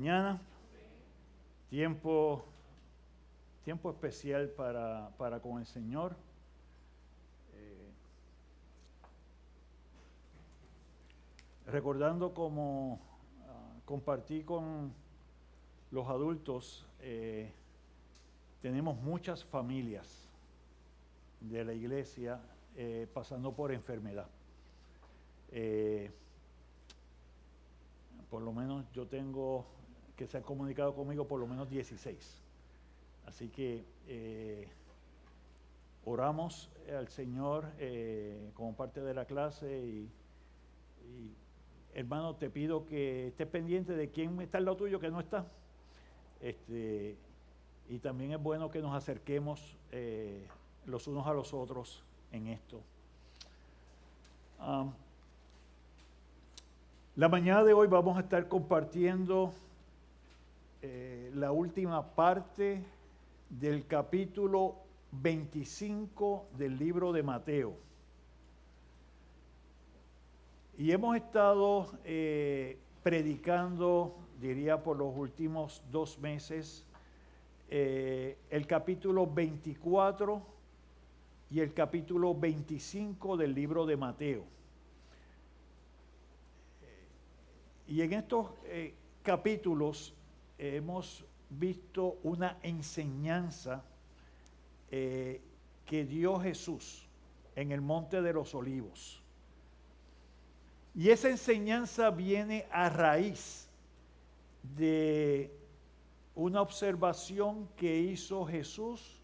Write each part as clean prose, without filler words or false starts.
Mañana, tiempo especial para con el Señor. Recordando como compartí con los adultos, tenemos muchas familias de la iglesia pasando por enfermedad. Por lo menos yo tengo que se han comunicado conmigo por lo menos 16. Así que oramos al Señor como parte de la clase y hermano, te pido que estés pendiente de quién está al lado tuyo que no está. Y también es bueno que nos acerquemos los unos a los otros en esto. La mañana de hoy vamos a estar compartiendo la última parte del capítulo 25 del libro de Mateo. Y hemos estado predicando, diría por los últimos 2 meses, el capítulo 24 y el capítulo 25 del libro de Mateo. Y en estos capítulos hemos visto una enseñanza que dio Jesús en el Monte de los Olivos. Y esa enseñanza viene a raíz de una observación que hizo Jesús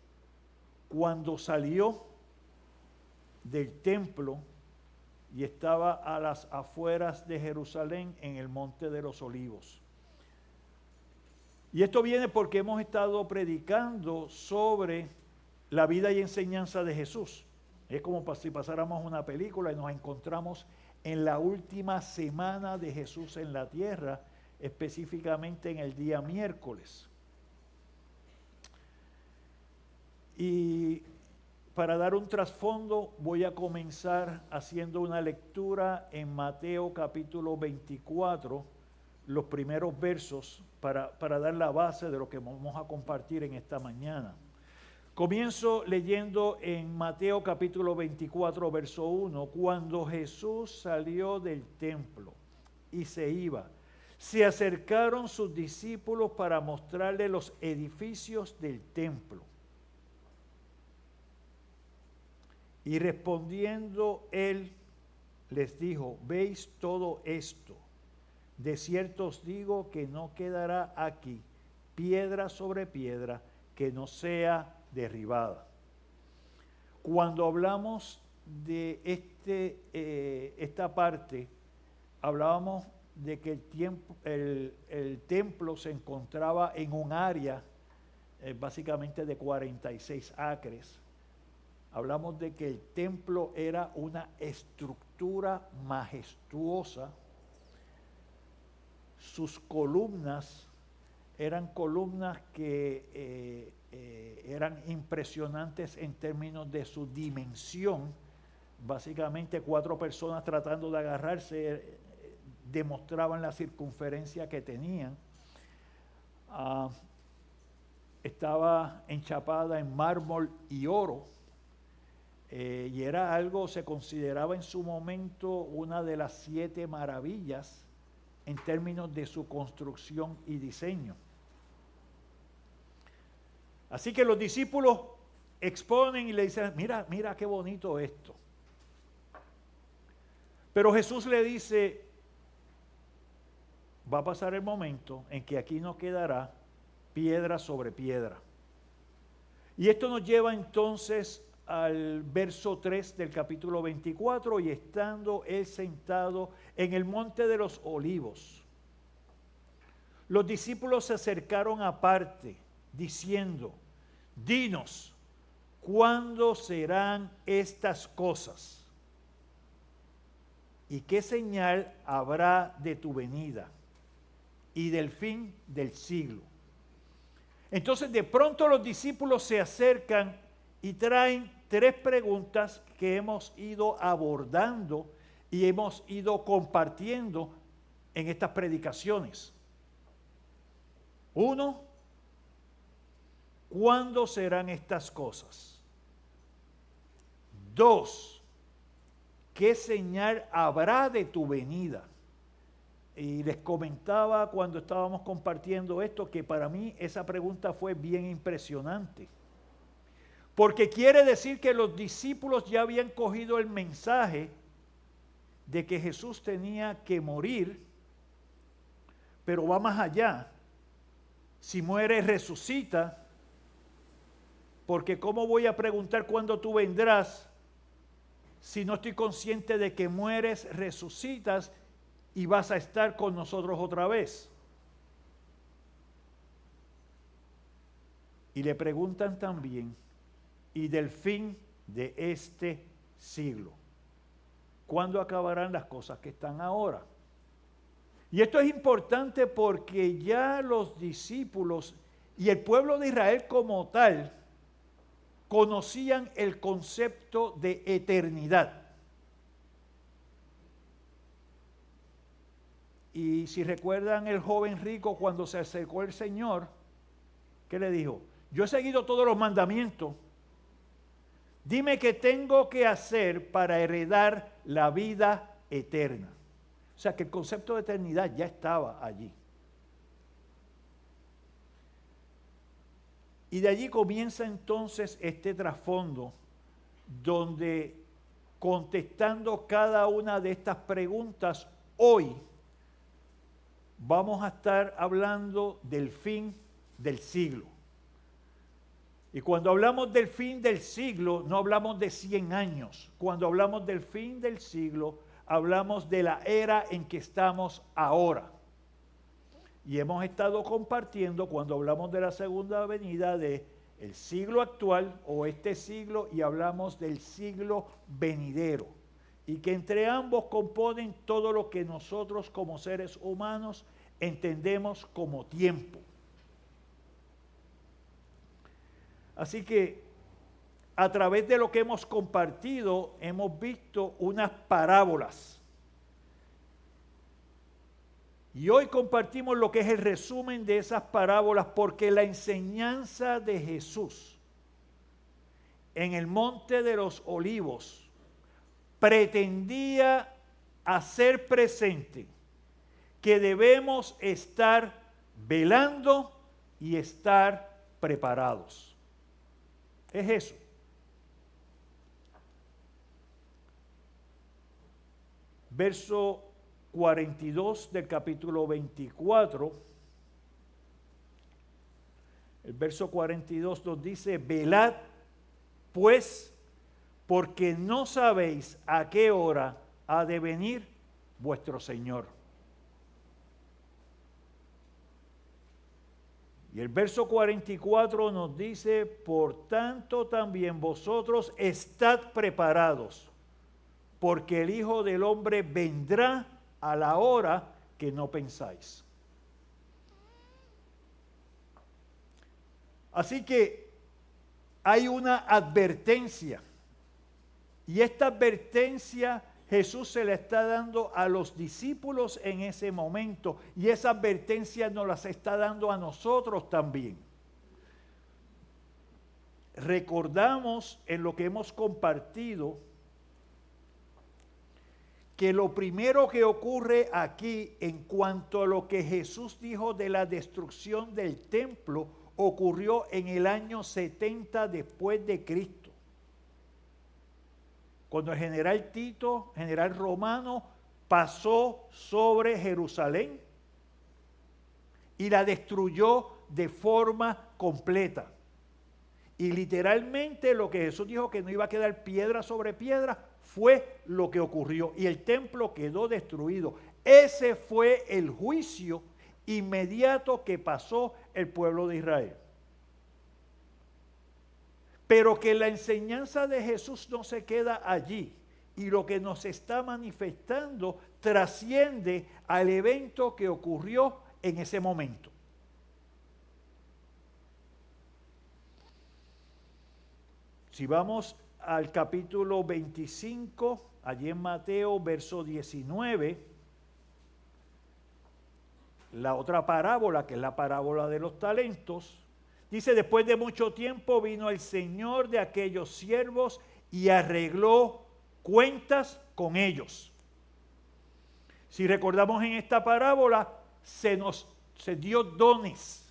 cuando salió del templo y estaba a las afueras de Jerusalén en el Monte de los Olivos. Y esto viene porque hemos estado predicando sobre la vida y enseñanza de Jesús. Es como si pasáramos una película y nos encontramos en la última semana de Jesús en la tierra, específicamente en el día miércoles. Y para dar un trasfondo, voy a comenzar haciendo una lectura en Mateo capítulo 24, los primeros versos, para dar la base de lo que vamos a compartir en esta mañana. Comienzo leyendo en Mateo capítulo 24, verso 1, cuando Jesús salió del templo y se iba, se acercaron sus discípulos para mostrarle los edificios del templo. Y respondiendo él, les dijo, ¿veis todo esto? De cierto os digo que no quedará aquí piedra sobre piedra que no sea derribada. Cuando hablamos de esta parte, hablábamos de que el templo se encontraba en un área básicamente de 46 acres. Hablamos de que el templo era una estructura majestuosa. Sus columnas eran columnas que eran impresionantes en términos de su dimensión. Básicamente 4 personas tratando de agarrarse demostraban la circunferencia que tenían. Estaba enchapada en mármol y oro. Y era algo, se consideraba en su momento una de las 7 maravillas en términos de su construcción y diseño. Así que los discípulos exponen y le dicen, mira qué bonito esto. Pero Jesús le dice, va a pasar el momento en que aquí no quedará piedra sobre piedra. Y esto nos lleva entonces al verso 3 del capítulo 24, y estando él sentado en el Monte de los Olivos, los discípulos se acercaron aparte, diciendo, dinos, ¿cuándo serán estas cosas? ¿Y qué señal habrá de tu venida y del fin del siglo? Entonces de pronto los discípulos se acercan y traen 3 preguntas que hemos ido abordando y hemos ido compartiendo en estas predicaciones. Uno, ¿cuándo serán estas cosas? Dos, ¿qué señal habrá de tu venida? Y les comentaba cuando estábamos compartiendo esto que para mí esa pregunta fue bien impresionante. Porque quiere decir que los discípulos ya habían cogido el mensaje de que Jesús tenía que morir, pero va más allá. Si muere, resucita, porque ¿cómo voy a preguntar cuándo tú vendrás si no estoy consciente de que mueres, resucitas y vas a estar con nosotros otra vez? Y le preguntan también, ¿y del fin de este siglo? ¿Cuándo acabarán las cosas que están ahora? Y esto es importante porque ya los discípulos y el pueblo de Israel como tal conocían el concepto de eternidad. Y si recuerdan el joven rico cuando se acercó al Señor, ¿qué le dijo? Yo he seguido todos los mandamientos. Dime qué tengo que hacer para heredar la vida eterna. O sea que el concepto de eternidad ya estaba allí. Y de allí comienza entonces este trasfondo donde contestando cada una de estas preguntas hoy vamos a estar hablando del fin del siglo. Y cuando hablamos del fin del siglo, no hablamos de 100 años. Cuando hablamos del fin del siglo, hablamos de la era en que estamos ahora. Y hemos estado compartiendo cuando hablamos de la segunda venida del siglo actual o este siglo y hablamos del siglo venidero. Y que entre ambos componen todo lo que nosotros como seres humanos entendemos como tiempo. Así que a través de lo que hemos compartido hemos visto unas parábolas. Y hoy compartimos lo que es el resumen de esas parábolas porque la enseñanza de Jesús en el Monte de los Olivos pretendía hacer presente que debemos estar velando y estar preparados. Es eso. Verso 42 del capítulo 24. El verso 42 nos dice, velad pues, porque no sabéis a qué hora ha de venir vuestro Señor. Y el verso 44 nos dice, por tanto también vosotros estad preparados, porque el Hijo del Hombre vendrá a la hora que no pensáis. Así que hay una advertencia, y esta advertencia Jesús se la está dando a los discípulos en ese momento, y esa advertencia nos la está dando a nosotros también. Recordamos en lo que hemos compartido que lo primero que ocurre aquí en cuanto a lo que Jesús dijo de la destrucción del templo ocurrió en el año 70 después de Cristo. Cuando el general Tito, general romano, pasó sobre Jerusalén y la destruyó de forma completa. Y literalmente lo que Jesús dijo que no iba a quedar piedra sobre piedra fue lo que ocurrió y el templo quedó destruido. Ese fue el juicio inmediato que pasó el pueblo de Israel. Pero que la enseñanza de Jesús no se queda allí y lo que nos está manifestando trasciende al evento que ocurrió en ese momento. Si vamos al capítulo 25, allí en Mateo, verso 19, la otra parábola, que es la parábola de los talentos, dice, después de mucho tiempo vino el señor de aquellos siervos y arregló cuentas con ellos. Si recordamos en esta parábola, se dio dones.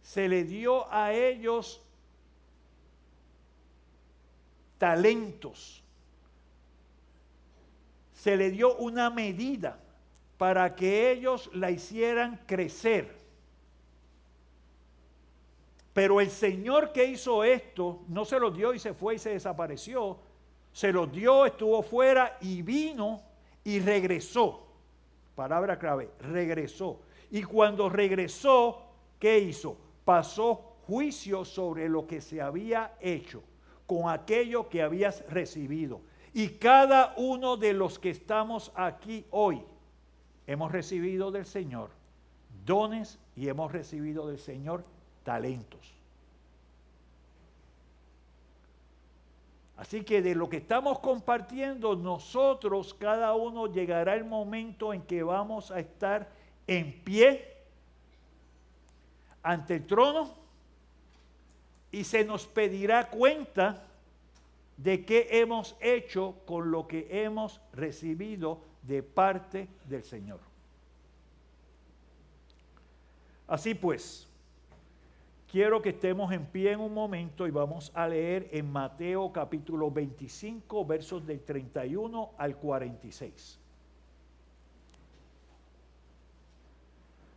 Se le dio a ellos talentos. Se le dio una medida para que ellos la hicieran crecer. Pero el Señor que hizo esto, no se los dio y se fue y se desapareció. Se los dio, estuvo fuera y vino y regresó. Palabra clave, regresó. Y cuando regresó, ¿qué hizo? Pasó juicio sobre lo que se había hecho con aquello que habías recibido. Y cada uno de los que estamos aquí hoy, hemos recibido del Señor dones y hemos recibido del Señor talentos. Así que de lo que estamos compartiendo, nosotros, cada uno, llegará el momento en que vamos a estar en pie ante el trono y se nos pedirá cuenta de qué hemos hecho con lo que hemos recibido de parte del Señor. Así pues, quiero que estemos en pie en un momento y vamos a leer en Mateo capítulo 25, versos del 31 al 46.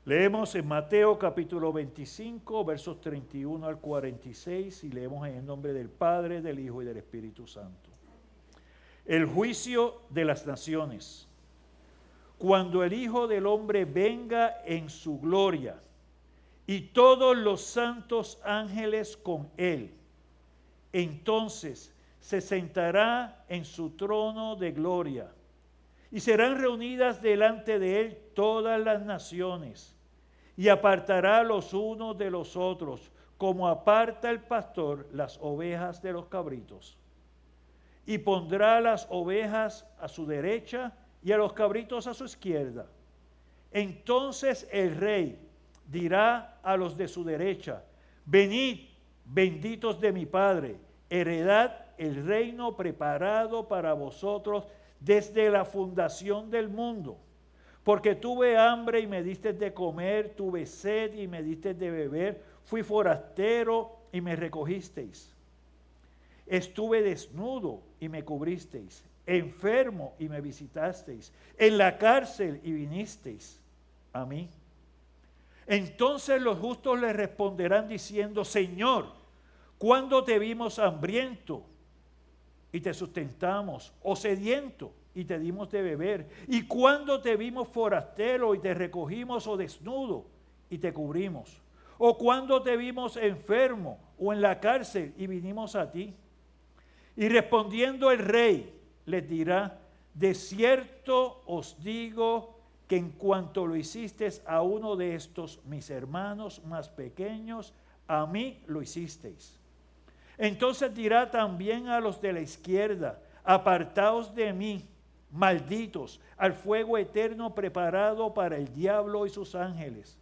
Leemos en Mateo capítulo 25, versos 31 al 46 y leemos en el nombre del Padre, del Hijo y del Espíritu Santo. El juicio de las naciones. Cuando el Hijo del Hombre venga en su gloria y todos los santos ángeles con él, entonces se sentará en su trono de gloria y serán reunidas delante de él todas las naciones y apartará los unos de los otros, como aparta el pastor las ovejas de los cabritos. Y pondrá las ovejas a su derecha y a los cabritos a su izquierda. Entonces el rey dirá a los de su derecha, venid, benditos de mi Padre, heredad el reino preparado para vosotros desde la fundación del mundo. Porque tuve hambre y me diste de comer, tuve sed y me diste de beber, fui forastero y me recogisteis. Estuve desnudo y me cubristeis, enfermo y me visitasteis, en la cárcel y vinisteis a mí. Entonces los justos le responderán diciendo, Señor, ¿cuándo te vimos hambriento y te sustentamos, o sediento y te dimos de beber? ¿Y cuándo te vimos forastero y te recogimos, o desnudo y te cubrimos? ¿O cuándo te vimos enfermo o en la cárcel y vinimos a ti? Y respondiendo el rey les dirá, de cierto os digo que en cuanto lo hicisteis a uno de estos mis hermanos más pequeños, a mí lo hicisteis. Entonces dirá también a los de la izquierda, apartaos de mí, malditos, al fuego eterno preparado para el diablo y sus ángeles.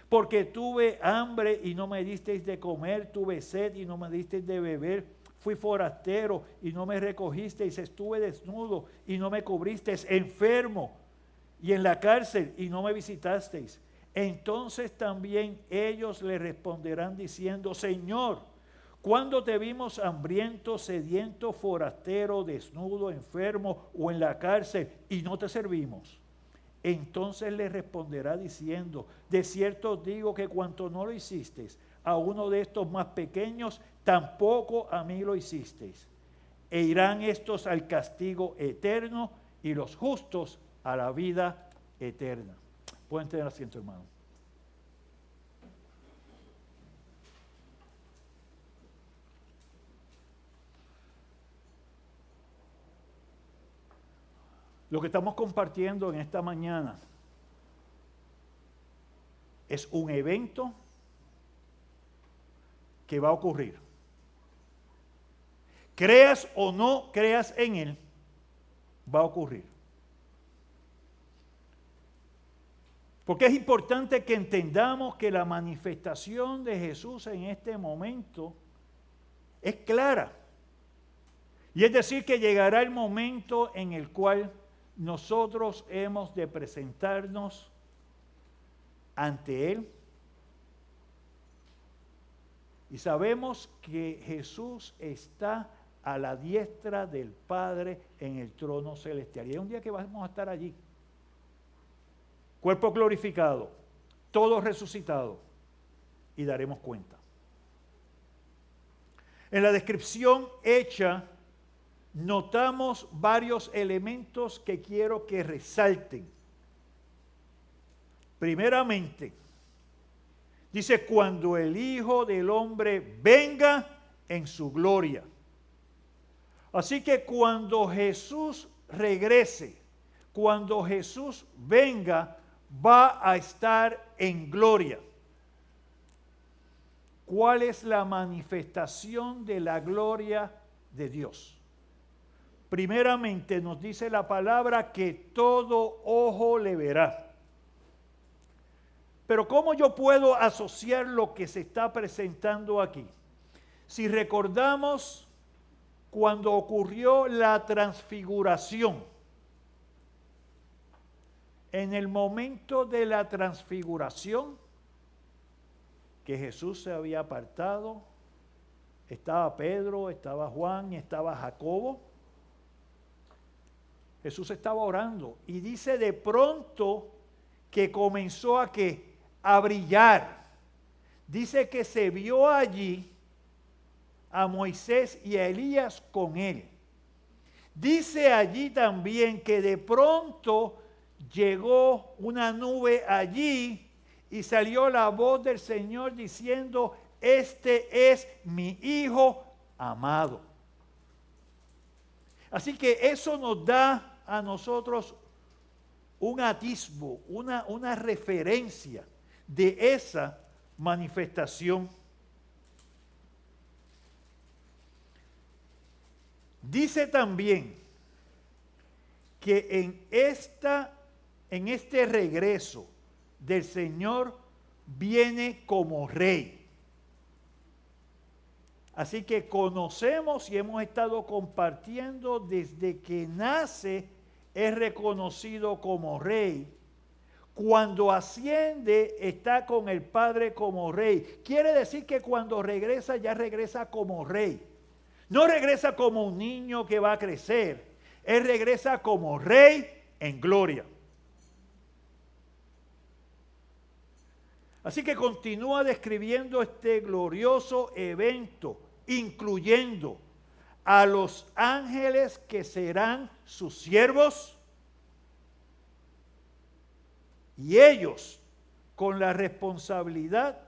Porque tuve hambre y no me disteis de comer, tuve sed y no me disteis de beber, fui forastero y no me recogisteis, estuve desnudo y no me cubristeis, enfermo y en la cárcel y no me visitasteis. Entonces también ellos le responderán diciendo, Señor, ¿cuándo te vimos hambriento, sediento, forastero, desnudo, enfermo o en la cárcel y no te servimos? Entonces le responderá diciendo, de cierto os digo que cuanto no lo hicisteis a uno de estos más pequeños, tampoco a mí lo hicisteis. E irán estos al castigo eterno y los justos a la vida eterna. Pueden tener asiento, hermano. Lo que estamos compartiendo en esta mañana es un evento que va a ocurrir. Creas o no creas en él, va a ocurrir. Porque es importante que entendamos que la manifestación de Jesús en este momento es clara. Y es decir, que llegará el momento en el cual nosotros hemos de presentarnos ante Él. Y sabemos que Jesús está a la diestra del Padre en el trono celestial. Y es un día que vamos a estar allí. Cuerpo glorificado, todo resucitado, y daremos cuenta. En la descripción hecha, notamos varios elementos que quiero que resalten. Primeramente, dice, cuando el Hijo del Hombre venga en su gloria. Así que cuando Jesús regrese, cuando Jesús venga, va a estar en gloria. ¿Cuál es la manifestación de la gloria de Dios? Primeramente nos dice la palabra que todo ojo le verá. Pero ¿cómo yo puedo asociar lo que se está presentando aquí? Si recordamos cuando ocurrió la transfiguración, en el momento de la transfiguración, que Jesús se había apartado, estaba Pedro, estaba Juan y estaba Jacobo. Jesús estaba orando y dice de pronto que comenzó a brillar. Dice que se vio allí a Moisés y a Elías con él. Dice allí también que de pronto llegó una nube allí y salió la voz del Señor diciendo, este es mi Hijo amado. Así que eso nos da a nosotros un atisbo, una referencia de esa manifestación. Dice también que en este regreso del Señor viene como Rey. Así que conocemos y hemos estado compartiendo desde que nace, es reconocido como Rey. Cuando asciende, está con el Padre como Rey. Quiere decir que cuando regresa, ya regresa como Rey. No regresa como un niño que va a crecer. Él regresa como Rey en gloria. Así que continúa describiendo este glorioso evento, incluyendo a los ángeles que serán sus siervos y ellos con la responsabilidad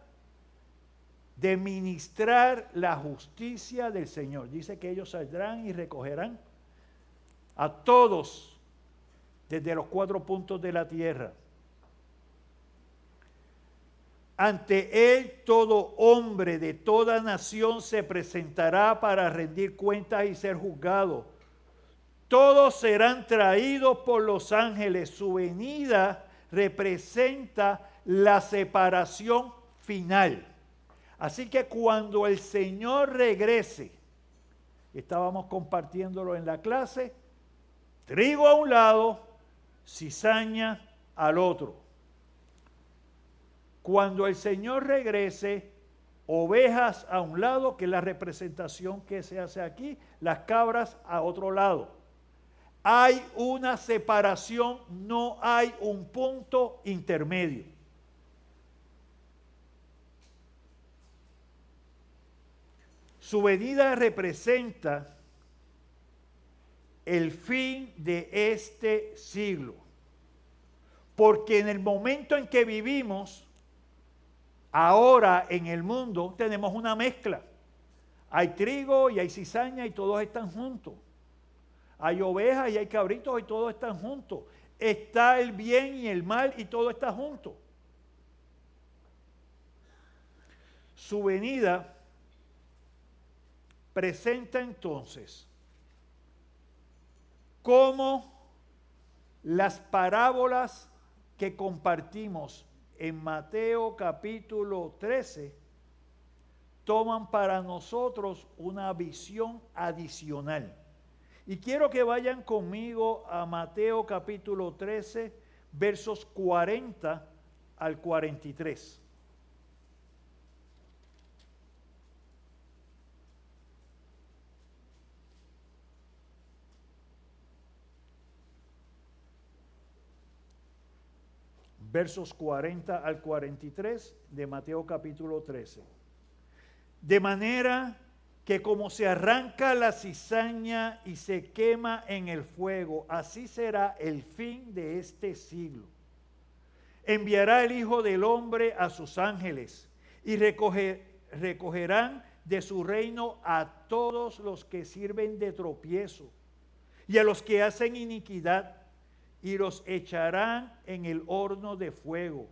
de ministrar la justicia del Señor. Dice que ellos saldrán y recogerán a todos desde los 4 puntos de la tierra. Ante él todo hombre de toda nación se presentará para rendir cuentas y ser juzgado. Todos serán traídos por los ángeles. Su venida representa la separación final. Así que cuando el Señor regrese, estábamos compartiéndolo en la clase, trigo a un lado, cizaña al otro. Cuando el Señor regrese, ovejas a un lado, que es la representación que se hace aquí, las cabras a otro lado. Hay una separación, no hay un punto intermedio. Su venida representa el fin de este siglo. Porque en el momento en que vivimos, ahora en el mundo tenemos una mezcla. Hay trigo y hay cizaña y todos están juntos. Hay ovejas y hay cabritos y todos están juntos. Está el bien y el mal y todo está junto. Su venida presenta entonces cómo las parábolas que compartimos en Mateo capítulo 13 toman para nosotros una visión adicional. Y quiero que vayan conmigo a Mateo capítulo 13, versos 40 al 43. Versos 40 al 43 de Mateo capítulo 13. De manera que como se arranca la cizaña y se quema en el fuego, así será el fin de este siglo. Enviará el Hijo del Hombre a sus ángeles y recogerán de su reino a todos los que sirven de tropiezo y a los que hacen iniquidad, y los echarán en el horno de fuego.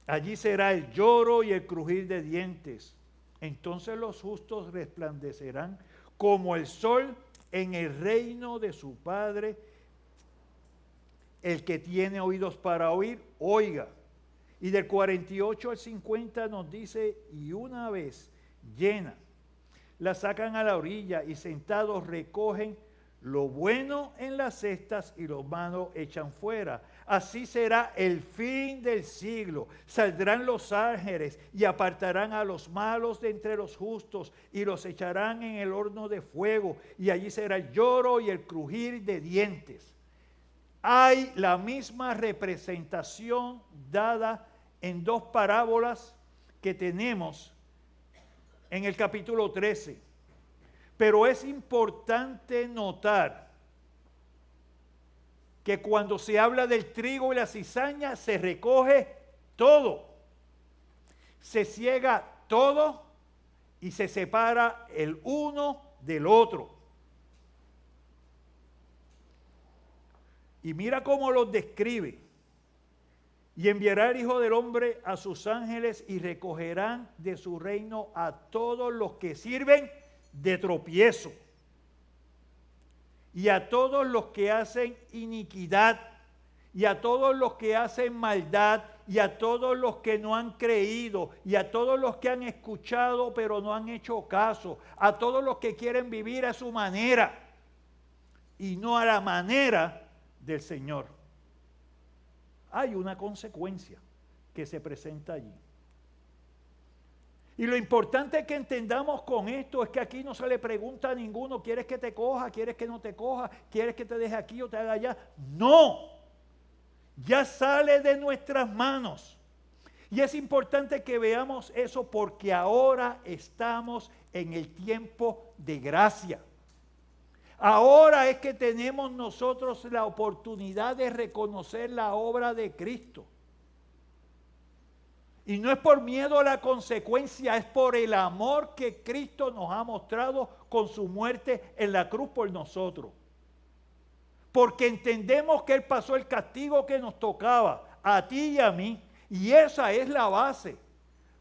Allí será el lloro y el crujir de dientes. Entonces los justos resplandecerán como el sol en el reino de su Padre. El que tiene oídos para oír, oiga. Y del 48 al 50 nos dice, y una vez llena, la sacan a la orilla y sentados recogen lo bueno en las cestas y lo malo echan fuera. Así será el fin del siglo. Saldrán los ángeles y apartarán a los malos de entre los justos y los echarán en el horno de fuego. Y allí será el lloro y el crujir de dientes. Hay la misma representación dada en dos parábolas que tenemos en el capítulo 13. Pero es importante notar que cuando se habla del trigo y la cizaña se recoge todo. Se ciega todo y se separa el uno del otro. Y mira cómo los describe. Y enviará el Hijo del Hombre a sus ángeles y recogerán de su reino a todos los que sirven de tropiezo y a todos los que hacen iniquidad y a todos los que hacen maldad y a todos los que no han creído y a todos los que han escuchado pero no han hecho caso, a todos los que quieren vivir a su manera y no a la manera del Señor. Hay una consecuencia que se presenta allí. Y lo importante que entendamos con esto es que aquí no se le pregunta a ninguno, ¿quieres que te coja? ¿Quieres que no te coja? ¿Quieres que te deje aquí o te haga allá? No, ya sale de nuestras manos. Y es importante que veamos eso porque ahora estamos en el tiempo de gracia. Ahora es que tenemos nosotros la oportunidad de reconocer la obra de Cristo. Y no es por miedo a la consecuencia, es por el amor que Cristo nos ha mostrado con su muerte en la cruz por nosotros. Porque entendemos que Él pasó el castigo que nos tocaba, a ti y a mí. Y esa es la base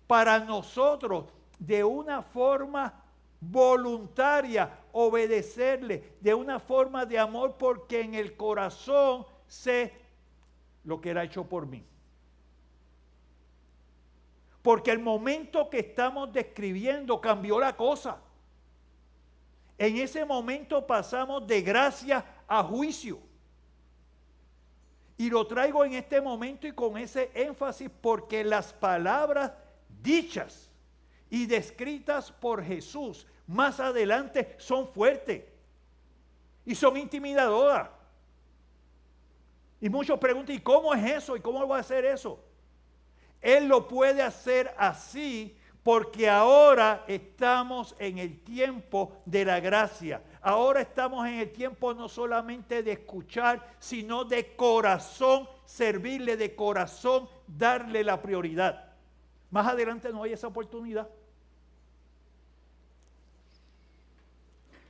para nosotros, de una forma voluntaria, obedecerle, de una forma de amor, porque en el corazón sé lo que Él ha hecho por mí. Porque el momento que estamos describiendo cambió la cosa. En ese momento pasamos de gracia a juicio. Y lo traigo en este momento y con ese énfasis porque las palabras dichas y descritas por Jesús más adelante son fuertes y son intimidadoras. Y muchos preguntan, ¿y cómo es eso? ¿Y cómo va a hacer eso? Él lo puede hacer así porque ahora estamos en el tiempo de la gracia. Ahora estamos en el tiempo no solamente de escuchar, sino de corazón servirle, de corazón darle la prioridad. Más adelante no hay esa oportunidad.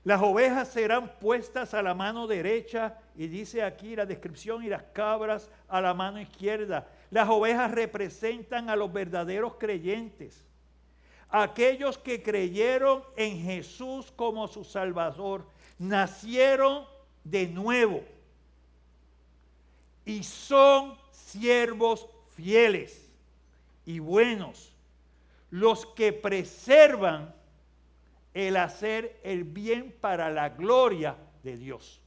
Las ovejas serán puestas a la mano derecha, y dice aquí la descripción, y las cabras a la mano izquierda. Las ovejas representan a los verdaderos creyentes, aquellos que creyeron en Jesús como su Salvador, nacieron de nuevo y son siervos fieles y buenos, los que preservan el hacer el bien para la gloria de Dios.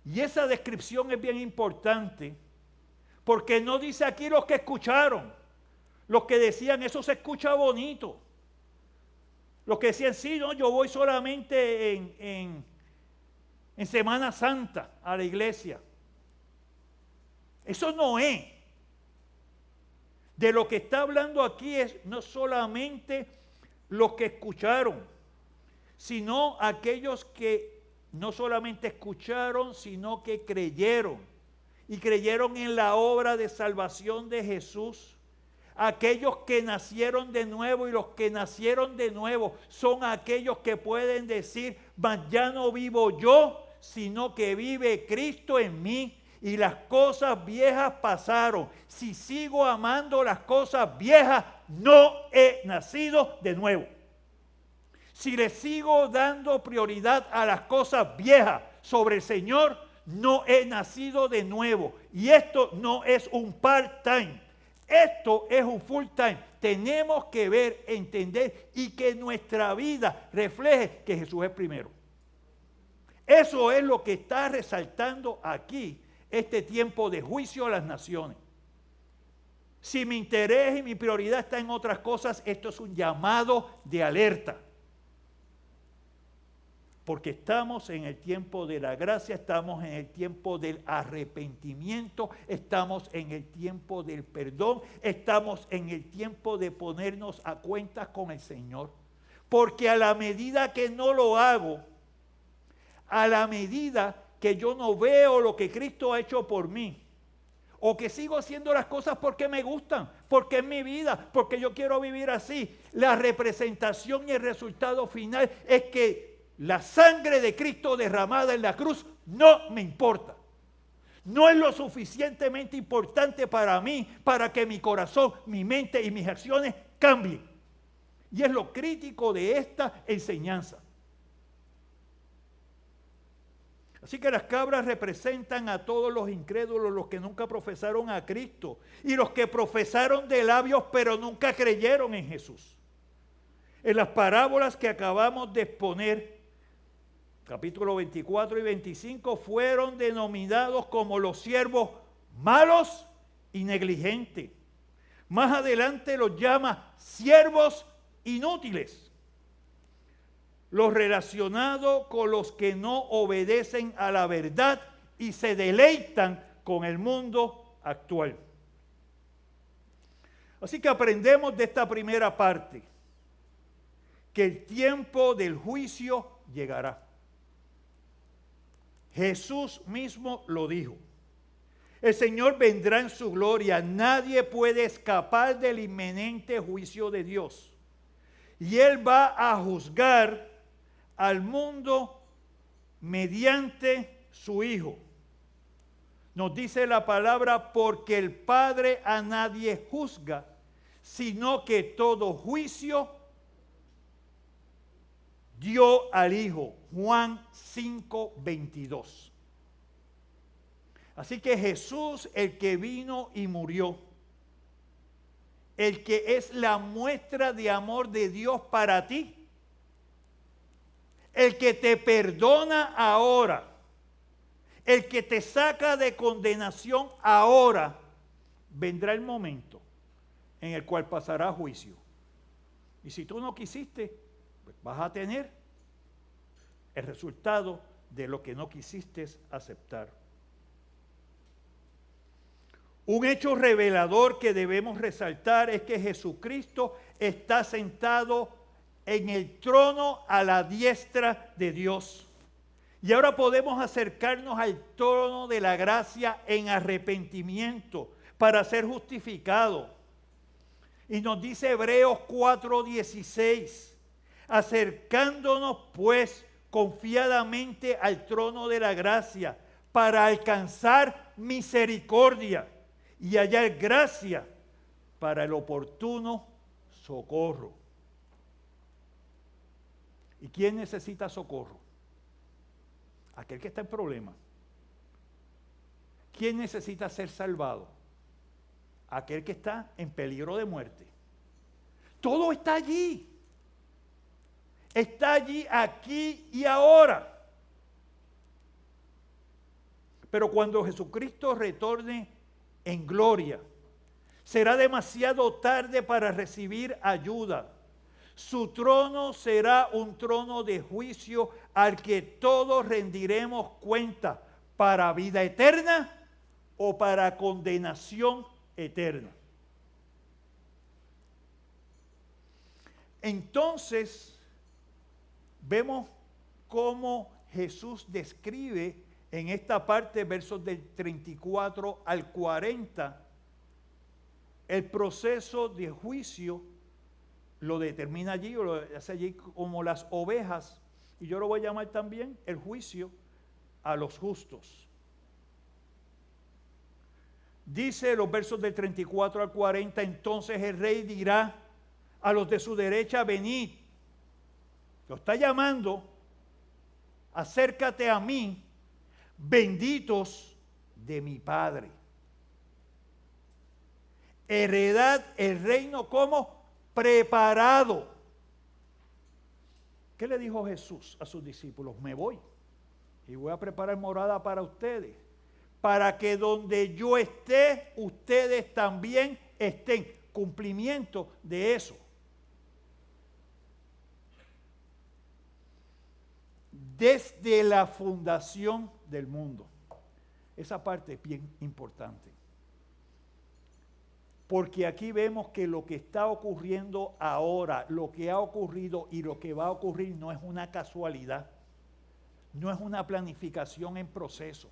Y esa descripción es bien importante, porque no dice aquí los que escucharon, los que decían eso se escucha bonito, los que decían sí, no, yo voy solamente en Semana Santa a la iglesia. Eso no es. De lo que está hablando aquí es no solamente los que escucharon, sino aquellos que no solamente escucharon, sino que creyeron. Y creyeron en la obra de salvación de Jesús. Aquellos que nacieron de nuevo, y los que nacieron de nuevo son aquellos que pueden decir, mas ya no vivo yo, sino que vive Cristo en mí. Y las cosas viejas pasaron. Si sigo amando las cosas viejas, no he nacido de nuevo. Si le sigo dando prioridad a las cosas viejas sobre el Señor, no he nacido de nuevo. Y esto no es un part-time. Esto es un full-time. Tenemos que ver, entender y que nuestra vida refleje que Jesús es primero. Eso es lo que está resaltando aquí este tiempo de juicio a las naciones. Si mi interés y mi prioridad está en otras cosas, esto es un llamado de alerta. Porque estamos en el tiempo de la gracia, estamos en el tiempo del arrepentimiento, estamos en el tiempo del perdón, estamos en el tiempo de ponernos a cuentas con el Señor. Porque a la medida que no lo hago, a la medida que yo no veo lo que Cristo ha hecho por mí, o que sigo haciendo las cosas porque me gustan, porque es mi vida, porque yo quiero vivir así, la representación y el resultado final es que la sangre de Cristo derramada en la cruz no me importa. No es lo suficientemente importante para mí, para que mi corazón, mi mente y mis acciones cambien. Y es lo crítico de esta enseñanza. Así que las cabras representan a todos los incrédulos, los que nunca profesaron a Cristo y los que profesaron de labios pero nunca creyeron en Jesús. En las parábolas que acabamos de exponer, capítulo 24 y 25, fueron denominados como los siervos malos y negligentes. Más adelante los llama siervos inútiles. Los relacionados con los que no obedecen a la verdad y se deleitan con el mundo actual. Así que aprendemos de esta primera parte que el tiempo del juicio llegará. Jesús mismo lo dijo. El Señor vendrá en su gloria. Nadie puede escapar del inminente juicio de Dios. Y Él va a juzgar al mundo mediante su Hijo. Nos dice la palabra, porque el Padre a nadie juzga, sino que todo juicio dio al Hijo. Juan 5:22. Así que Jesús, el que vino y murió, el que es la muestra de amor de Dios para ti, el que te perdona ahora, el que te saca de condenación ahora, vendrá el momento en el cual pasará juicio. Y si tú no quisiste, pues vas a tener el resultado de lo que no quisiste aceptar. Un hecho revelador que debemos resaltar es que Jesucristo está sentado en el trono a la diestra de Dios. Y ahora podemos acercarnos al trono de la gracia en arrepentimiento para ser justificados. Y nos dice Hebreos 4:16, acercándonos pues confiadamente al trono de la gracia para alcanzar misericordia y hallar gracia para el oportuno socorro. ¿Y quién necesita socorro? Aquel que está en problemas. ¿quién necesita ser salvado? Aquel que está en peligro de muerte. Todo está allí. Está allí, aquí y ahora. Pero cuando Jesucristo retorne en gloria, será demasiado tarde para recibir ayuda. Su trono será un trono de juicio al que todos rendiremos cuenta para vida eterna o para condenación eterna. Entonces, vemos cómo Jesús describe en esta parte, versos del 34 al 40, el proceso de juicio lo determina allí, o lo hace allí como las ovejas, y yo lo voy a llamar también el juicio a los justos. Dice los versos del 34 al 40, entonces el rey dirá a los de su derecha, venid, lo está llamando, acércate a mí, benditos de mi Padre. Heredad el reino como preparado. ¿Qué le dijo Jesús a sus discípulos? Me voy y voy a preparar morada para ustedes, para que donde yo esté, ustedes también estén. Cumplimiento de eso. Desde la fundación del mundo. Esa parte es bien importante. Porque aquí vemos que lo que está ocurriendo ahora, lo que ha ocurrido y lo que va a ocurrir no es una casualidad. No es una planificación en proceso.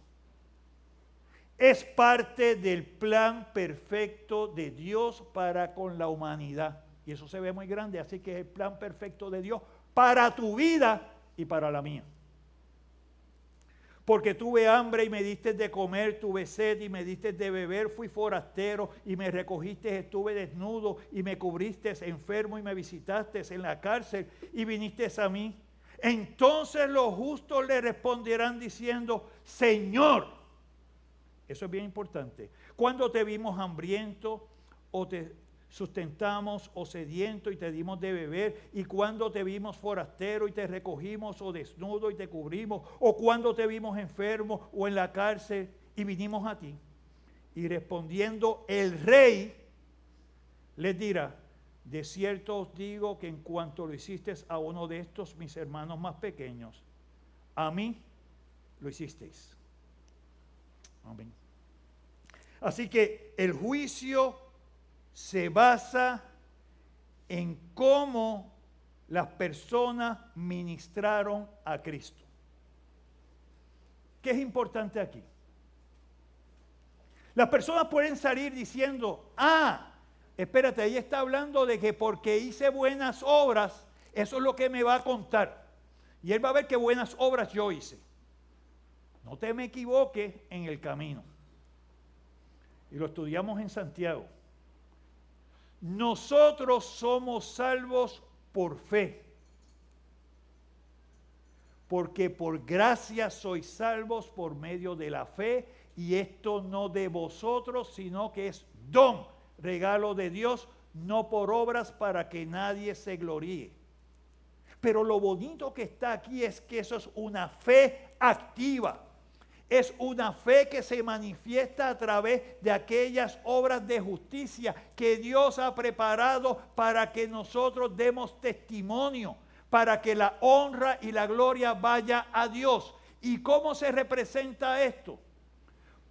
Es parte del plan perfecto de Dios para con la humanidad. Y eso se ve muy grande, así que es el plan perfecto de Dios para tu vida y para la mía. Porque tuve hambre y me diste de comer, tuve sed y me diste de beber, fui forastero y me recogiste, estuve desnudo y me cubriste, enfermo y me visitaste, en la cárcel y viniste a mí. Entonces los justos le responderán diciendo, Señor, eso es bien importante, ¿cuándo te vimos hambriento o te sustentamos o sediento y te dimos de beber? ¿Y cuando te vimos forastero y te recogimos o desnudo y te cubrimos? ¿O cuando te vimos enfermo o en la cárcel y vinimos a ti? Y respondiendo el rey les dirá, de cierto os digo que en cuanto lo hiciste a uno de estos mis hermanos más pequeños, a mí lo hicisteis. Amén. Así que el juicio se basa en cómo las personas ministraron a Cristo. ¿Qué es importante aquí? Las personas pueden salir diciendo, espérate, ahí está hablando de que porque hice buenas obras, eso es lo que me va a contar. Y él va a ver qué buenas obras yo hice. No te me equivoques en el camino. Y lo estudiamos en Santiago. Nosotros somos salvos por fe. Porque por gracia sois salvos por medio de la fe, y esto no de vosotros, sino que es don, regalo de Dios, no por obras para que nadie se gloríe. Pero lo bonito que está aquí es que eso es una fe activa. Es una fe que se manifiesta a través de aquellas obras de justicia que Dios ha preparado para que nosotros demos testimonio, para que la honra y la gloria vaya a Dios. ¿Y cómo se representa esto?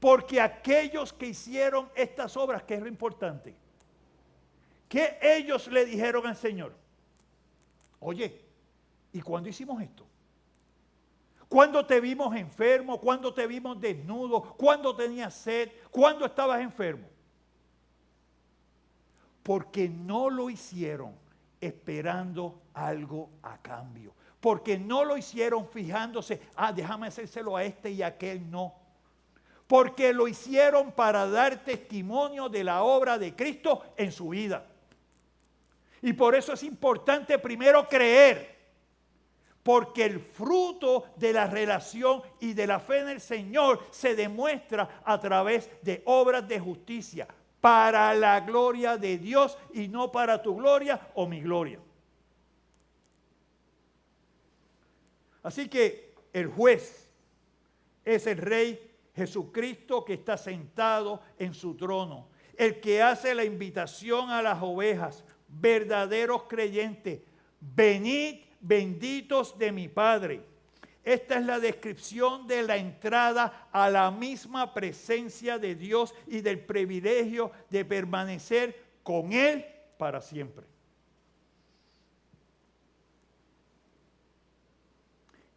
Porque aquellos que hicieron estas obras, que es lo importante, que ellos le dijeron al Señor, oye, ¿y cuándo hicimos esto? ¿Cuándo te vimos enfermo? ¿Cuándo te vimos desnudo? ¿Cuándo tenías sed? ¿Cuándo estabas enfermo? Porque no lo hicieron esperando algo a cambio. Porque no lo hicieron fijándose, déjame hacérselo a este y a aquel, no. Porque lo hicieron para dar testimonio de la obra de Cristo en su vida. Y por eso es importante primero creer. Porque el fruto de la relación y de la fe en el Señor se demuestra a través de obras de justicia, para la gloria de Dios y no para tu gloria o mi gloria. Así que el juez es el Rey Jesucristo que está sentado en su trono, el que hace la invitación a las ovejas, verdaderos creyentes, venid benditos de mi Padre. Esta es la descripción de la entrada a la misma presencia de Dios y del privilegio de permanecer con Él para siempre.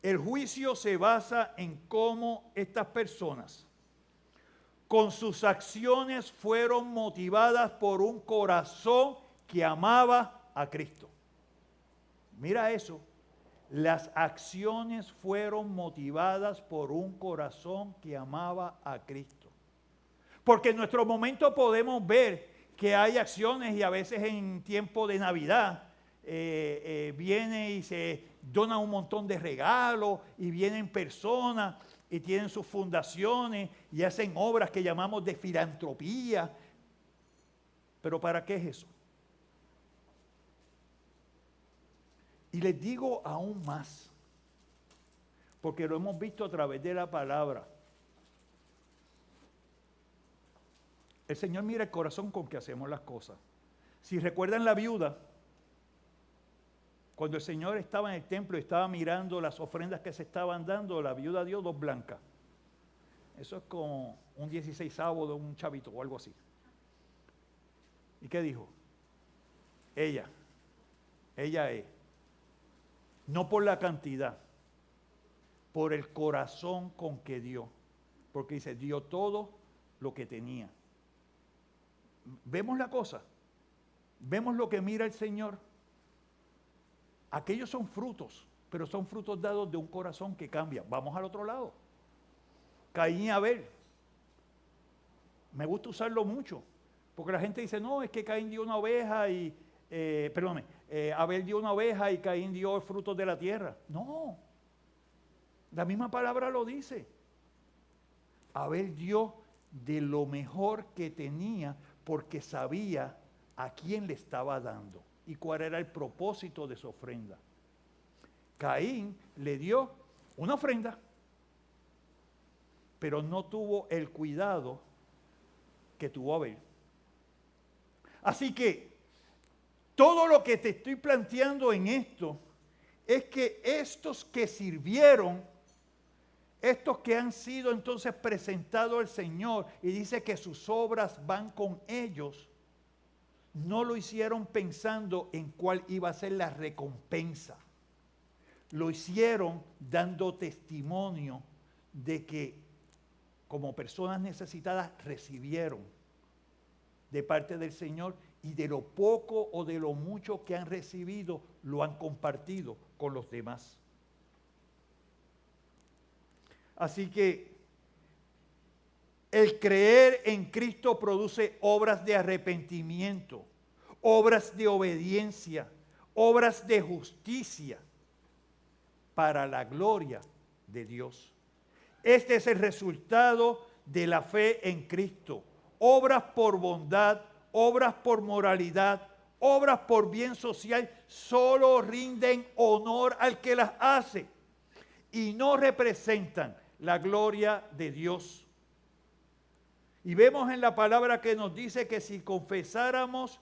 El juicio se basa en cómo estas personas con sus acciones fueron motivadas por un corazón que amaba a Cristo. Mira eso. Las acciones fueron motivadas por un corazón que amaba a Cristo. Porque en nuestro momento podemos ver que hay acciones y a veces en tiempo de Navidad viene y se dona un montón de regalos y vienen personas y tienen sus fundaciones y hacen obras que llamamos de filantropía. ¿Pero para qué es eso? Y les digo aún más, porque lo hemos visto a través de la palabra. El Señor mira el corazón con que hacemos las cosas. Si recuerdan la viuda, cuando el Señor estaba en el templo y estaba mirando las ofrendas que se estaban dando, la viuda dio 2 blancas. Eso es como un 16avo de un chavito o algo así. ¿Y qué dijo? Ella es. No por la cantidad, por el corazón con que dio. Porque dice, dio todo lo que tenía. ¿Vemos la cosa? ¿Vemos lo que mira el Señor? Aquellos son frutos, pero son frutos dados de un corazón que cambia. Vamos al otro lado. Caín y Abel. Me gusta usarlo mucho, porque la gente dice, no, es que Caín dio una oveja y... Abel dio una oveja y Caín dio frutos de la tierra. No, la misma palabra lo dice. Abel dio de lo mejor que tenía porque sabía a quién le estaba dando y cuál era el propósito de su ofrenda. Caín le dio una ofrenda, pero no tuvo el cuidado que tuvo Abel. Así que todo lo que te estoy planteando en esto es que estos que sirvieron, estos que han sido entonces presentados al Señor y dice que sus obras van con ellos, no lo hicieron pensando en cuál iba a ser la recompensa. Lo hicieron dando testimonio de que como personas necesitadas recibieron de parte del Señor y de lo poco o de lo mucho que han recibido lo han compartido con los demás. Así que el creer en Cristo produce obras de arrepentimiento, obras de obediencia, obras de justicia para la gloria de Dios. Este es el resultado de la fe en Cristo. Obras por bondad, obras por moralidad, obras por bien social, solo rinden honor al que las hace y no representan la gloria de Dios. Y vemos en la palabra que nos dice que si confesáramos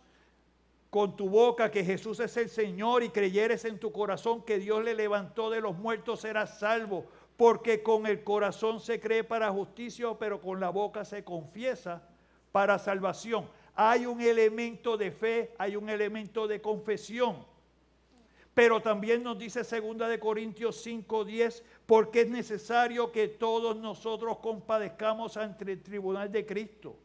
con tu boca que Jesús es el Señor y creyeres en tu corazón que Dios le levantó de los muertos, serás salvo, porque con el corazón se cree para justicia, pero con la boca se confiesa para salvación. Hay un elemento de fe, hay un elemento de confesión. Pero también nos dice 2 Corintios 5:10, porque es necesario que todos nosotros compadezcamos ante el tribunal de Cristo,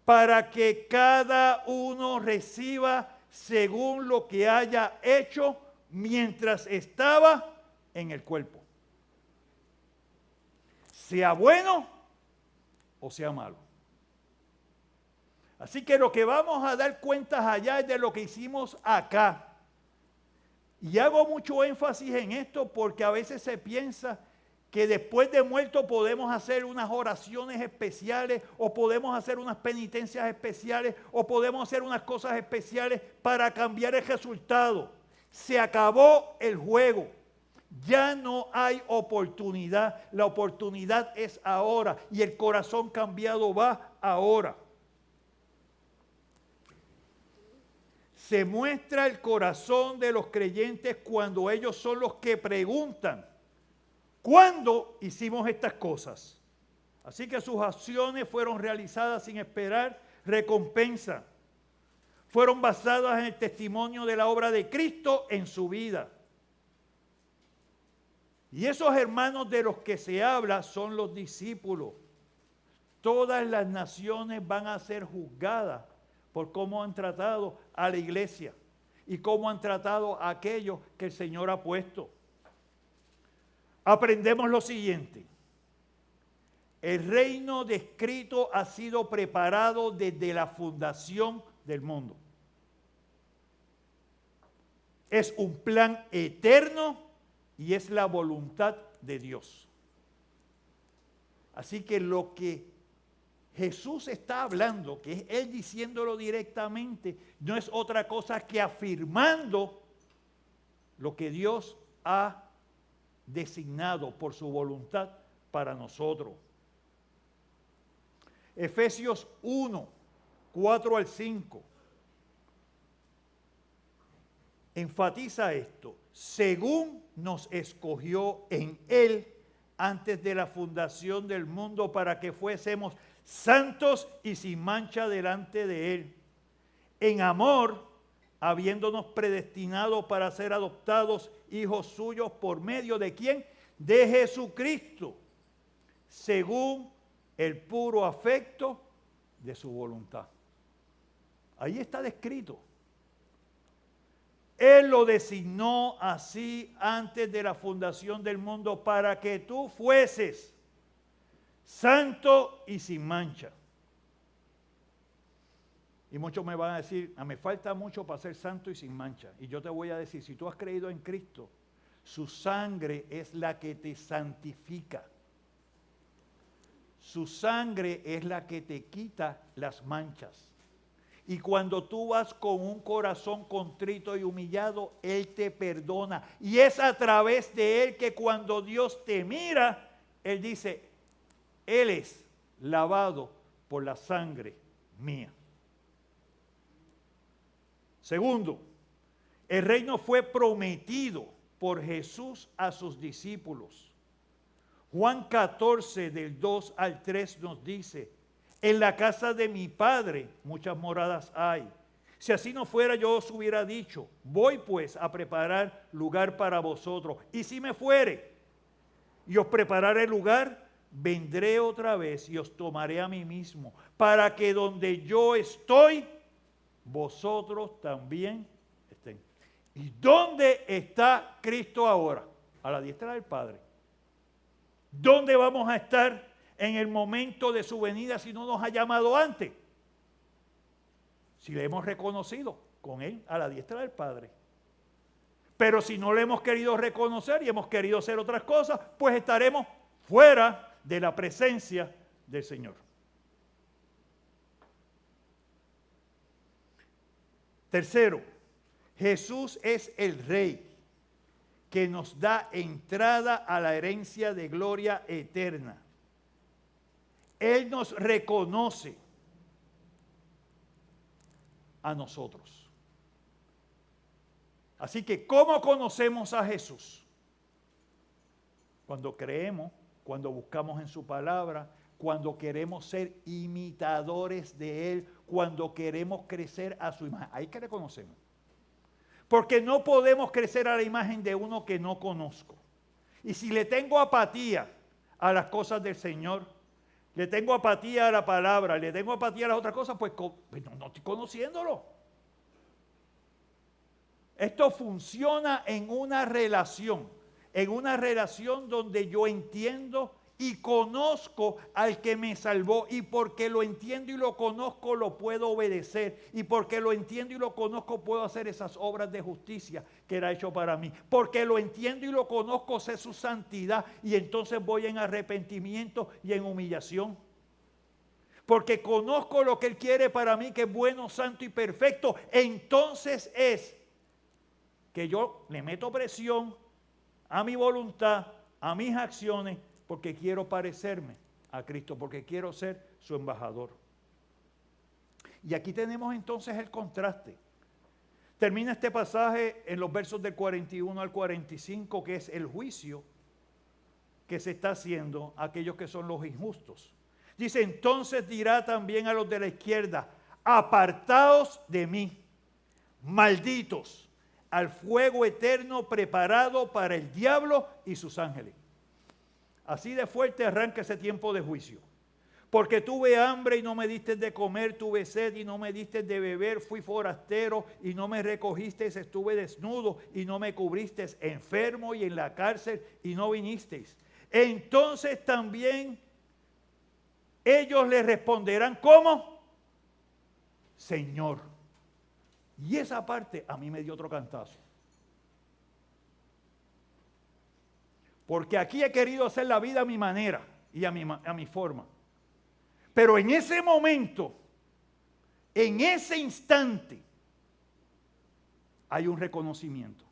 para que cada uno reciba según lo que haya hecho mientras estaba en el cuerpo. Sea bueno o sea malo. Así que lo que vamos a dar cuentas allá es de lo que hicimos acá. Y hago mucho énfasis en esto porque a veces se piensa que después de muerto podemos hacer unas oraciones especiales o podemos hacer unas penitencias especiales o podemos hacer unas cosas especiales para cambiar el resultado. Se acabó el juego. Ya no hay oportunidad. La oportunidad es ahora y el corazón cambiado va ahora. Se muestra el corazón de los creyentes cuando ellos son los que preguntan: ¿cuándo hicimos estas cosas? Así que sus acciones fueron realizadas sin esperar recompensa. Fueron basadas en el testimonio de la obra de Cristo en su vida. Y esos hermanos de los que se habla son los discípulos. Todas las naciones van a ser juzgadas por cómo han tratado a la iglesia y cómo han tratado a aquellos que el Señor ha puesto. Aprendemos lo siguiente: el reino descrito ha sido preparado desde la fundación del mundo. Es un plan eterno y es la voluntad de Dios. Así que lo que Jesús está hablando, que es Él diciéndolo directamente, no es otra cosa que afirmando lo que Dios ha designado por su voluntad para nosotros. Efesios 1, 4 al 5. Enfatiza esto: según nos escogió en Él antes de la fundación del mundo para que fuésemos santos y sin mancha delante de Él, en amor, habiéndonos predestinado para ser adoptados hijos suyos por medio de ¿quién? De Jesucristo, según el puro afecto de su voluntad. Ahí está descrito. Él lo designó así antes de la fundación del mundo para que tú fueses santo y sin mancha. Y muchos me van a decir: me falta mucho para ser santo y sin mancha. Y yo te voy a decir: si tú has creído en Cristo, su sangre es la que te santifica. Su sangre es la que te quita las manchas. Y cuando tú vas con un corazón contrito y humillado, Él te perdona. Y es a través de Él que cuando Dios te mira, Él dice: Él es lavado por la sangre mía. Segundo, el reino fue prometido por Jesús a sus discípulos. Juan 14, del 2 al 3 nos dice: en la casa de mi Padre muchas moradas hay. Si así no fuera, yo os hubiera dicho: voy pues a preparar lugar para vosotros. Y si me fuere y os prepararé lugar, vendré otra vez y os tomaré a mí mismo, para que donde yo estoy, vosotros también estén. ¿Y dónde está Cristo ahora? A la diestra del Padre. ¿Dónde vamos a estar en el momento de su venida si no nos ha llamado antes? Si le hemos reconocido con Él a la diestra del Padre. Pero si no le hemos querido reconocer y hemos querido hacer otras cosas, pues estaremos fuera de la presencia del Señor. Tercero, Jesús es el Rey que nos da entrada a la herencia de gloria eterna. Él nos reconoce a nosotros. Así que, ¿cómo conocemos a Jesús? Cuando creemos, cuando buscamos en su palabra, cuando queremos ser imitadores de Él, cuando queremos crecer a su imagen. Ahí que le conocemos. Porque no podemos crecer a la imagen de uno que no conozco. Y si le tengo apatía a las cosas del Señor, le tengo apatía a la palabra, le tengo apatía a las otras cosas, pues no estoy conociéndolo. Esto funciona en una relación donde yo entiendo y conozco al que me salvó, y porque lo entiendo y lo conozco lo puedo obedecer, y porque lo entiendo y lo conozco puedo hacer esas obras de justicia que era hecho para mí, porque lo entiendo y lo conozco, sé su santidad, y entonces voy en arrepentimiento y en humillación. Porque conozco lo que Él quiere para mí, que es bueno, santo y perfecto. Entonces es que yo le meto presión a mi voluntad, a mis acciones, porque quiero parecerme a Cristo, porque quiero ser su embajador. Y aquí tenemos entonces el contraste. Termina este pasaje en los versos del 41 al 45, que es el juicio que se está haciendo a aquellos que son los injustos. Dice, entonces dirá también a los de la izquierda, apartaos de mí, malditos, al fuego eterno preparado para el diablo y sus ángeles. Así de fuerte arranca ese tiempo de juicio. Porque tuve hambre y no me diste de comer, tuve sed y no me diste de beber, fui forastero y no me recogisteis, estuve desnudo y no me cubristeis, enfermo y en la cárcel y no vinisteis. Entonces también ellos le responderán, ¿cómo? Señor. Y esa parte a mí me dio otro cantazo. Porque aquí he querido hacer la vida a mi manera y a mi forma. Pero en ese momento, en ese instante, hay un reconocimiento.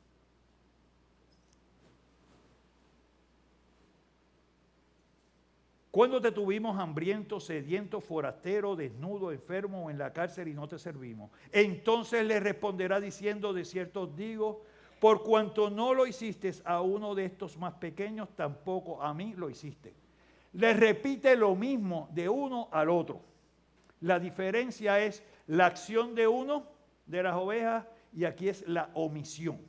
¿Cuándo te tuvimos hambriento, sediento, forastero, desnudo, enfermo o en la cárcel y no te servimos? Entonces le responderá diciendo, de cierto os digo, por cuanto no lo hiciste a uno de estos más pequeños, tampoco a mí lo hiciste. Le repite lo mismo de uno al otro. La diferencia es la acción de uno, de las ovejas, y aquí es la omisión.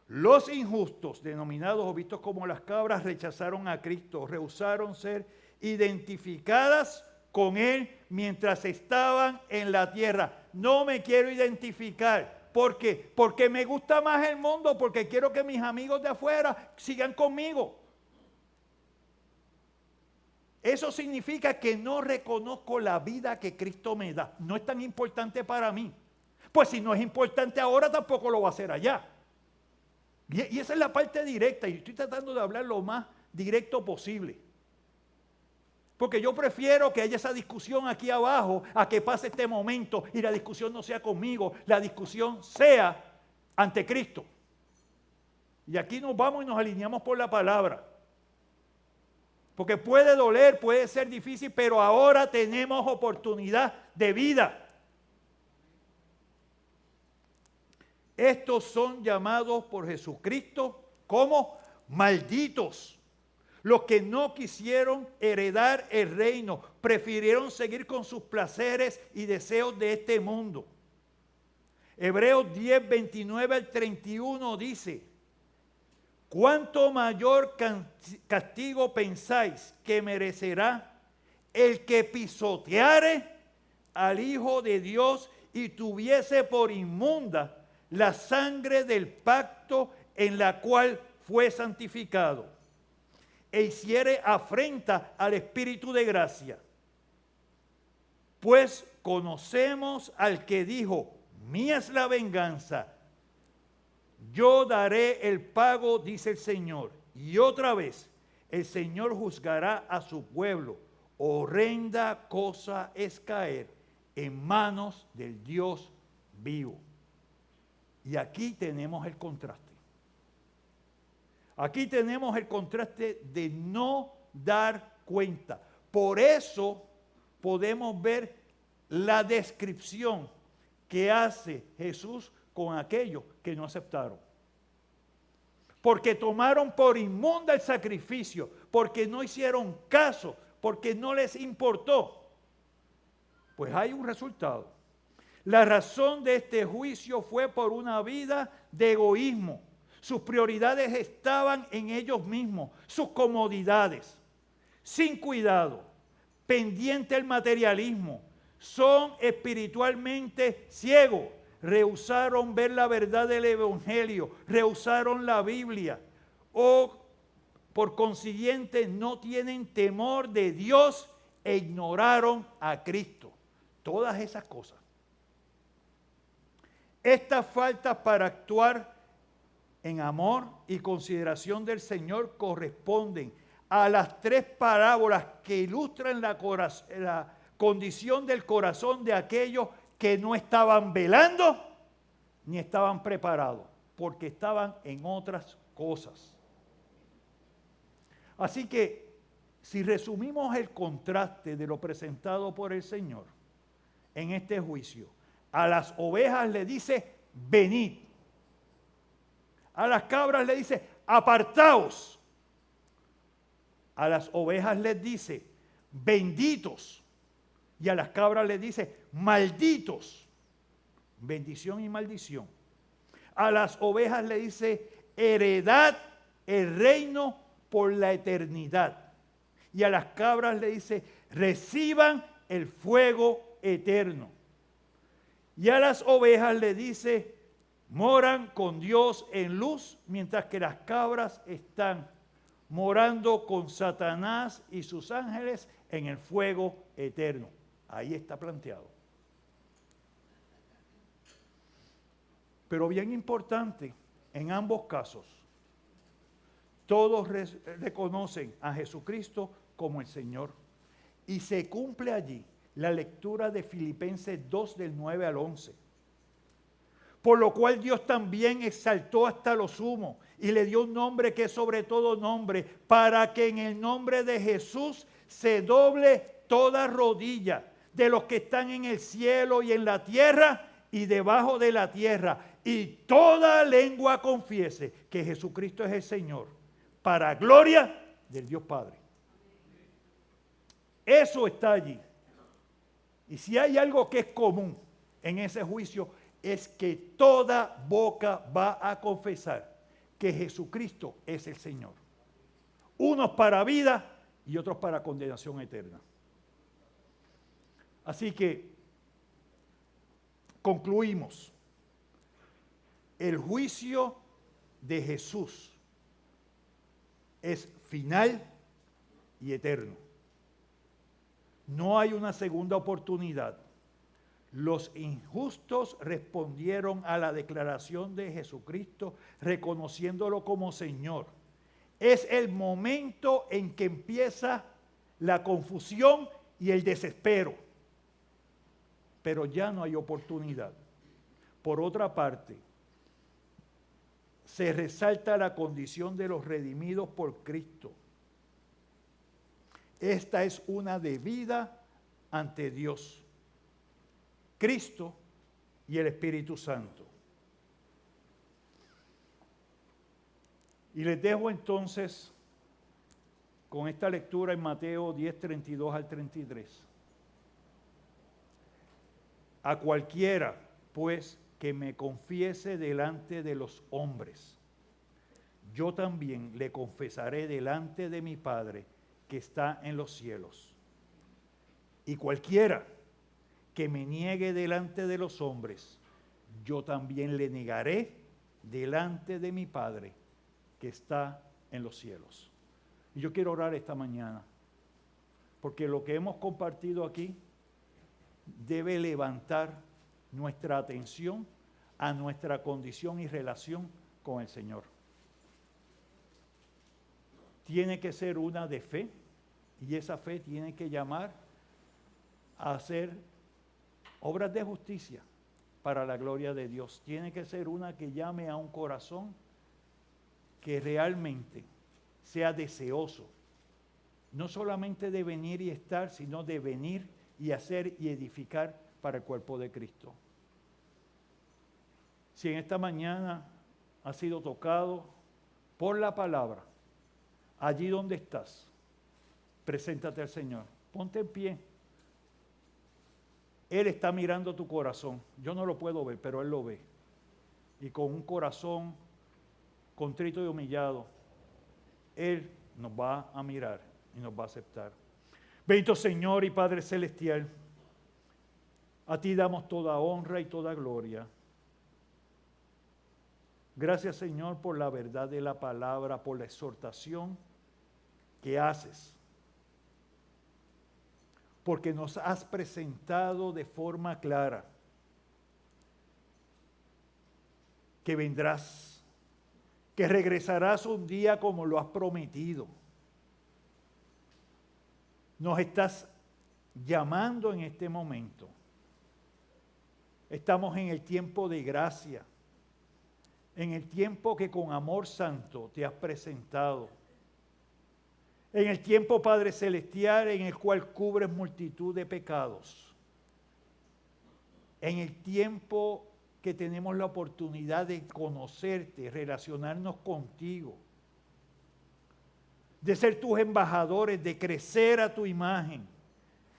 Los injustos, denominados o vistos como las cabras, rechazaron a Cristo, rehusaron ser identificadas con Él mientras estaban en la tierra. No me quiero identificar. ¿Por qué? Porque me gusta más el mundo, porque quiero que mis amigos de afuera sigan conmigo. Eso significa que no reconozco la vida que Cristo me da. No es tan importante para mí. Pues si no es importante ahora, tampoco lo va a hacer allá. Y esa es la parte directa, y estoy tratando de hablar lo más directo posible. Porque yo prefiero que haya esa discusión aquí abajo a que pase este momento y la discusión no sea conmigo, la discusión sea ante Cristo. Y aquí nos vamos y nos alineamos por la palabra. Porque puede doler, puede ser difícil, pero ahora tenemos oportunidad de vida. Estos son llamados por Jesucristo como malditos. Los que no quisieron heredar el reino, prefirieron seguir con sus placeres y deseos de este mundo. Hebreos 10, 29 al 31 dice, ¿cuánto mayor castigo pensáis que merecerá el que pisoteare al Hijo de Dios y tuviese por inmunda la sangre del pacto en la cual fue santificado, e hiciere afrenta al Espíritu de gracia? Pues conocemos al que dijo, mía es la venganza, yo daré el pago, dice el Señor. Y otra vez, el Señor juzgará a su pueblo. Horrenda cosa es caer en manos del Dios vivo. Y aquí tenemos el contraste. Aquí tenemos el contraste de no dar cuenta. Por eso podemos ver la descripción que hace Jesús con aquellos que no aceptaron. Porque tomaron por inmunda el sacrificio, porque no hicieron caso, porque no les importó. Pues hay un resultado. La razón de este juicio fue por una vida de egoísmo. Sus prioridades estaban en ellos mismos, sus comodidades, sin cuidado, pendiente del materialismo. Son espiritualmente ciegos. Rehusaron ver la verdad del Evangelio, rehusaron la Biblia. Por consiguiente, no tienen temor de Dios e ignoraron a Cristo. Todas esas cosas. Estas faltas para actuar en amor y consideración del Señor corresponden a las tres parábolas que ilustran la condición del corazón de aquellos que no estaban velando ni estaban preparados, porque estaban en otras cosas. Así que, si resumimos el contraste de lo presentado por el Señor en este juicio, a las ovejas le dice, venid. A las cabras le dice, apartaos. A las ovejas les dice, benditos. Y a las cabras les dice, malditos. Bendición y maldición. A las ovejas le dice, heredad el reino por la eternidad. Y a las cabras le dice, reciban el fuego eterno. Y a las ovejas le dice, moran con Dios en luz, mientras que las cabras están morando con Satanás y sus ángeles en el fuego eterno. Ahí está planteado. Pero bien importante, en ambos casos, todos reconocen a Jesucristo como el Señor. Y se cumple allí la lectura de Filipenses 2 del 9 al 11. Por lo cual Dios también exaltó hasta lo sumo y le dio un nombre que es sobre todo nombre, para que en el nombre de Jesús se doble toda rodilla de los que están en el cielo y en la tierra y debajo de la tierra, y toda lengua confiese que Jesucristo es el Señor, para gloria del Dios Padre. Eso está allí. Y si hay algo que es común en ese juicio, es que toda boca va a confesar que Jesucristo es el Señor. Unos para vida y otros para condenación eterna. Así que concluimos. El juicio de Jesús es final y eterno. No hay una segunda oportunidad. Los injustos respondieron a la declaración de Jesucristo, reconociéndolo como Señor. Es el momento en que empieza la confusión y el desespero. Pero ya no hay oportunidad. Por otra parte, se resalta la condición de los redimidos por Cristo. Esta es una debida ante Dios, Cristo y el Espíritu Santo. Y les dejo entonces con esta lectura en Mateo 10, 32 al 33. A cualquiera, pues, que me confiese delante de los hombres, yo también le confesaré delante de mi Padre que está en los cielos. Y cualquiera que me niegue delante de los hombres, yo también le negaré delante de mi Padre que está en los cielos. Y yo quiero orar esta mañana, porque lo que hemos compartido aquí debe levantar nuestra atención a nuestra condición y relación con el Señor. Tiene que ser una de fe, y esa fe tiene que llamar a hacer obras de justicia para la gloria de Dios. Tiene que ser una que llame a un corazón que realmente sea deseoso, no solamente de venir y estar, sino de venir y hacer y edificar para el cuerpo de Cristo. Si en esta mañana has sido tocado por la palabra, allí donde estás, preséntate al Señor. Ponte en pie. Él está mirando tu corazón. Yo no lo puedo ver, pero Él lo ve. Y con un corazón contrito y humillado, Él nos va a mirar y nos va a aceptar. Bendito Señor y Padre Celestial, a ti damos toda honra y toda gloria. Gracias, Señor, por la verdad de la palabra, por la exhortación que haces, porque nos has presentado de forma clara que vendrás, que regresarás un día como lo has prometido. Nos estás llamando en este momento. Estamos en el tiempo de gracia, en el tiempo que con amor santo te has presentado, en el tiempo, Padre Celestial, en el cual cubres multitud de pecados, en el tiempo que tenemos la oportunidad de conocerte, relacionarnos contigo, de ser tus embajadores, de crecer a tu imagen,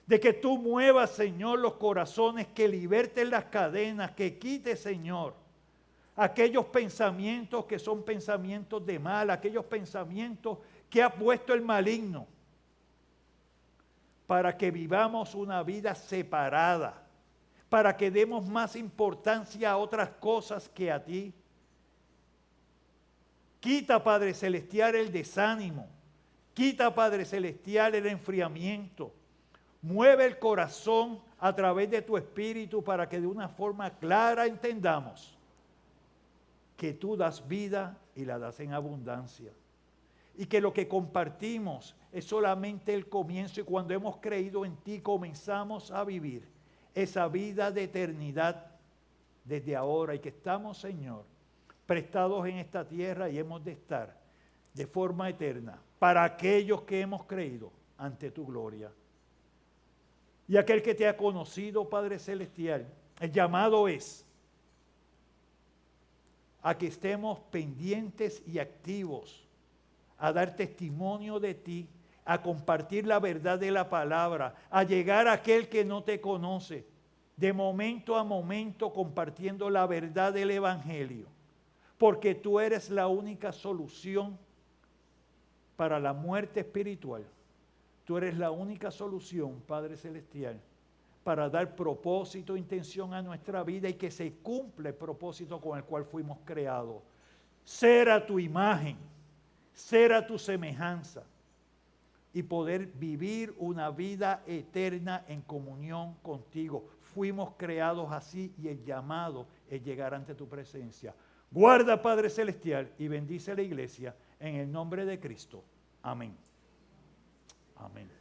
de que tú muevas, Señor, los corazones, que libertes las cadenas, que quites, Señor, aquellos pensamientos que son pensamientos de mal, aquellos pensamientos que ha puesto el maligno, para que vivamos una vida separada, para que demos más importancia a otras cosas que a ti. Quita, Padre Celestial, el desánimo. Quita, Padre Celestial, el enfriamiento. Mueve el corazón a través de tu Espíritu para que de una forma clara entendamos que tú das vida y la das en abundancia. Y que lo que compartimos es solamente el comienzo, y cuando hemos creído en ti comenzamos a vivir esa vida de eternidad desde ahora, y que estamos, Señor, prestados en esta tierra y hemos de estar de forma eterna para aquellos que hemos creído ante tu gloria. Y aquel que te ha conocido, Padre Celestial, el llamado es a que estemos pendientes y activos a dar testimonio de ti, a compartir la verdad de la palabra, a llegar a aquel que no te conoce, de momento a momento compartiendo la verdad del Evangelio, porque tú eres la única solución para la muerte espiritual. Tú eres la única solución, Padre Celestial, para dar propósito e intención a nuestra vida y que se cumpla el propósito con el cual fuimos creados. Ser a tu imagen, ser a tu semejanza y poder vivir una vida eterna en comunión contigo. Fuimos creados así y el llamado es llegar ante tu presencia. Guarda, Padre Celestial, y bendice la iglesia en el nombre de Cristo. Amén. Amén.